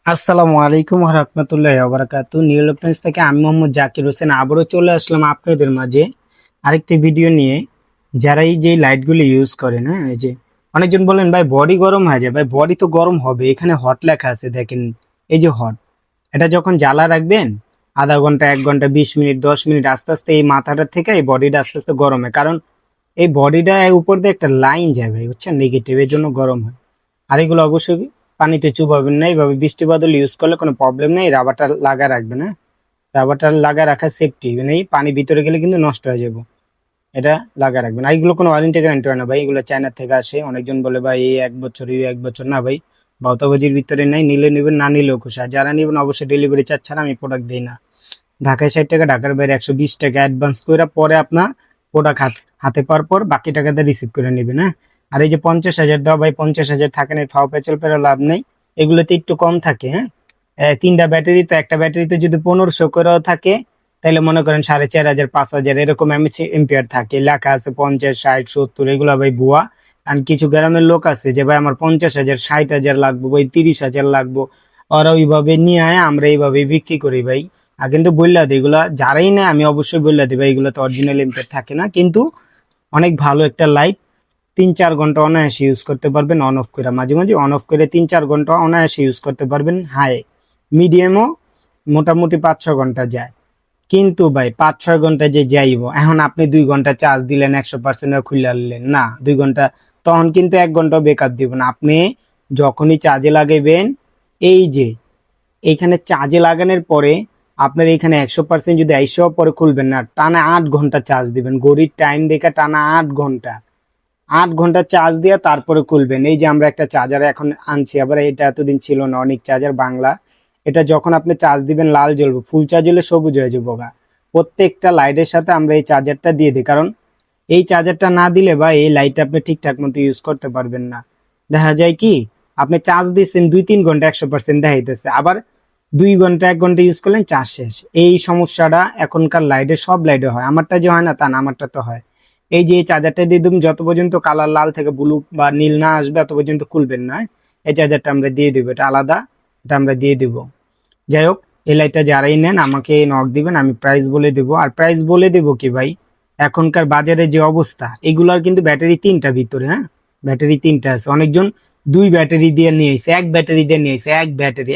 আসসালামু আলাইকুম রহমতুল্লাহ বারাকাতু। নিউ ইলেকট্রনিক্স থেকে আমি মোহাম্মদ জাকির হোসেন আবারও চলে আসলাম আপনাদের মাঝে আরেকটি ভিডিও নিয়ে। যারা এই যে লাইটগুলো ইউজ করেন, হ্যাঁ, এই যে অনেকজন বলেন ভাই বডি গরম হয়ে যায়। ভাই বডি তো গরম হবে, এখানে হট লেখা আছে দেখেন, এই যে হট। এটা যখন জ্বালা রাখবেন আধা ঘন্টা 1 ঘন্টা 20 মিনিট 10 মিনিট আস্তে আস্তে এই মাথাটা থেকে এই বডিটা আস্তে আস্তে গরম হয়। কারণ এই বডিটা উপর দিয়ে একটা লাইন যায় ভাই, বুঝছেন, নেগেটিভ, এর জন্য গরম হয়। আর এগুলো অবশ্যই পানিতে চুবাবেন না। এইভাবে বৃষ্টি বাদল ইউজ করলে কোনো প্রবলেম নেই। রাবারটা লাগা রাখবেন, হ্যাঁ, রাবারটা লাগা রাখা সেফটি, মানে এই পানি ভিতরে গেলে কিন্তু নষ্ট হয়ে যাবে। এটা লাগা রাখবেন। আর এগুলো কোনো ওয়ারেন্টি গ্যারান্টি হয় না ভাই, এগুলো চায়না থেকে আসে। অনেকজন বলে ভাই এই 1 বছর, এই 1 বছর না ভাই, বাউতাবাজির ভিতরে নাই। নিলে নেবেন, না নিলেও খুশি। আর যারা নেবেন অবশ্যই ডেলিভারি চার্জ ছাড়া আমি প্রোডাক্ট দিই না। ঢাকায় 60 টাকা, ঢাকার বাইরে 120 টাকা অ্যাডভান্স করে পরে আপনার প্রোডাক্ট হাতে পাওয়ার পর বাকি টাকাটা রিসিভ করে নেবেন, হ্যাঁ। আর এই যে 50,000 দেওয়া ভাই, 50,000 থাকে না, ফাও পেঁচাল পেরে লাভ নেই। এগুলোতে একটু কম থাকে, হ্যাঁ। তিনটা ব্যাটারি, তো একটা ব্যাটারিতে যদি 1500 করেও থাকে, তাহলে মনে করেন 4,500 5,000 এরকম এম্পিয়ার থাকে। লেখা আছে 50 60 70, এগুলো ভাই ভুয়া। আর কিছু গ্রামের লোক আছে যে ভাই আমার 50,000 60,000 লাগবে, ভাই 30,000 লাগবে। ওরা ওইভাবে নিয়ে আয়, আমরা এইভাবে বিক্রি করি ভাই। আর কিন্তু বললা দিই, এগুলা যারাই নেয় আমি অবশ্যই বললা দিই ভাই, এগুলো তো অরিজিনাল এম্পিয়ার থাকে না। কিন্তু অনেক ভালো একটা লাইট, 3-4 ঘন্টা অনায়াসে ইউজ করতে পারবেন অন অফ করে। মাঝে মাঝে অন অফ করে 3-4 ঘন্টা অনায়াসে ইউজ করতে পারবেন। হাই মিডিয়ামও মোটামুটি 5-6 ঘন্টা যায়। কিন্তু ভাই 5-6 ঘন্টা যে যাইব, এখন আপনি 2 ঘন্টা চার্জ দিলেন, 100% খুলে আনলেন না, 2 ঘন্টা, তখন কিন্তু 1 ঘন্টাও বেকআপ দিব না। আপনি যখনই চার্জে লাগাইবেন, এই যে এইখানে চার্জে লাগানোর পরে আপনার এখানে 100% যদি 100 পরে খুলবেন না, টানা 8 ঘন্টা চার্জ দিবেন। ঘড়ির টাইম দেখে টানা 8 ঘন্টা, 8 ঘন্টা চার্জ দিয়ে তারপরে খুলবেন। এই যে আমরা একটা চার্জার এখন আনছি, আবার এটা এতদিন ছিল না, অনেক চার্জার বাংলা। এটা যখন আপনি চার্জ দিবেন লাল জ্বলবে, ফুল চার্জ হলে সবুজ হয়ে যাবো গা। প্রত্যেকটা লাইটের সাথে আমরা এই চার্জারটা দিয়ে দিই, কারণ এই চার্জারটা না দিলে বা এই লাইটটা আপনি ঠিকঠাক মতো ইউজ করতে পারবেন না। দেখা যায় কি, আপনি চার্জ দিচ্ছেন 2-3 ঘন্টা 100% দেখাইতেছে, আবার 2 ঘন্টা 1 ঘন্টা ইউজ করলেন চার্জ শেষ। এই সমস্যাটা এখনকার লাইটে, সব লাইটে হয়। আমারটা যে হয় না তা না, আমারটা তো হয়। এই যে এই চার্জারটা দিয়ে দিন, যত পর্যন্ত কালার লাল থেকে ব্লু বা নীল না আসবে তত পর্যন্ত খুলবেন না। এই চার্জারটা আমরা দিয়ে দিব, এটা আলাদা, এটা আমরা দিয়ে দিব। যাই হোক, এই লাইটটা যারাই নেন আমাকে নক দিবেন, আমি প্রাইস বলে দেব। আর প্রাইস বলে দেব কি ভাই, এখনকার বাজারে যে অবস্থা, এগুলার কিন্তু ব্যাটারি 3টা ভিতরে, হ্যাঁ, ব্যাটারি 3টা আছে। অনেকজন 2 ব্যাটারি দিয়ে নিয়ে এসে, 1 ব্যাটারি দিয়ে নিয়ে এসে,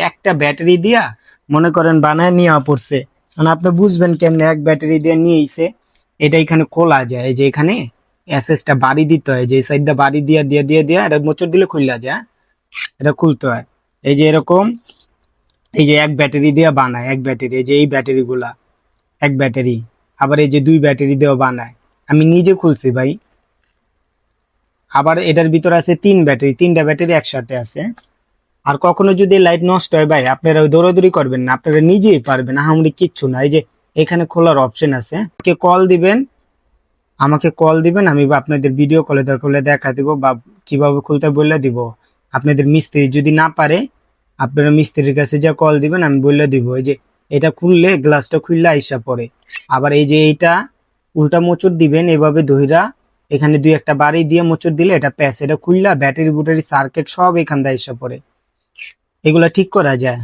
একটা ব্যাটারি দিয়া মনে করেন বানায় নিয়ে পড়ছে। মানে আপনি বুঝবেন কেমনে 1 ব্যাটারি দিয়ে নিয়ে এসে। এটা এখানে খোলা যায়, এই যে এখানে এসএসটা বাড়ি দিতে হয়, যে সাইডটা বাড়ি দিয়া দিয়া দিয়া দিয়া এটা মোচড় দিলে খুললা যায়, হ্যাঁ? এটা খুলতে হয়। এই যে এরকম, এই যে 1 ব্যাটারি দিয়ে বানায়, 1 ব্যাটারি, এই যে এই ব্যাটারি গুলা 1 ব্যাটারি। আবার এই যে 2 ব্যাটারি দিয়েও বানায়, আমি নিজে খুলছি ভাই। আবার এটার ভিতরে আছে 3 ব্যাটারি, 3টা ব্যাটারি একসাথে আছে। আর কখনো যদি লাইট নষ্ট হয় ভাই, আপনারা ওই দৌড়াদৌড়ি করবেন না, আপনারা নিজেই পারবেন, আহামরি কিচ্ছু না। এই যে এখানে খোলার অপশন আছে, আমাকে কল দিবেন, আমি বা আপনাদের ভিডিও কলে দরকার হলে দেখা দিব, বা কিভাবে খুলতে বললে দিব। আপনাদের মিস্ত্রি যদি না পারে, আপনারা মিস্ত্রির কাছে যা কল দিবেন, আমি বললে দিব। এই যে এটা খুললে, গ্লাসটা খুললে আইসা পড়ে। আবার এই যে এইটা উল্টা মোচড় দিবেন এভাবে ধইরা, এখানে 2-1টা বাড়ি দিয়ে মোচড় দিলে এটা প্যাস, এটা খুললা ব্যাটারি বুটারি সার্কিট সব এখান দিয়ে আইসা পড়ে। এগুলা ঠিক করা যায়।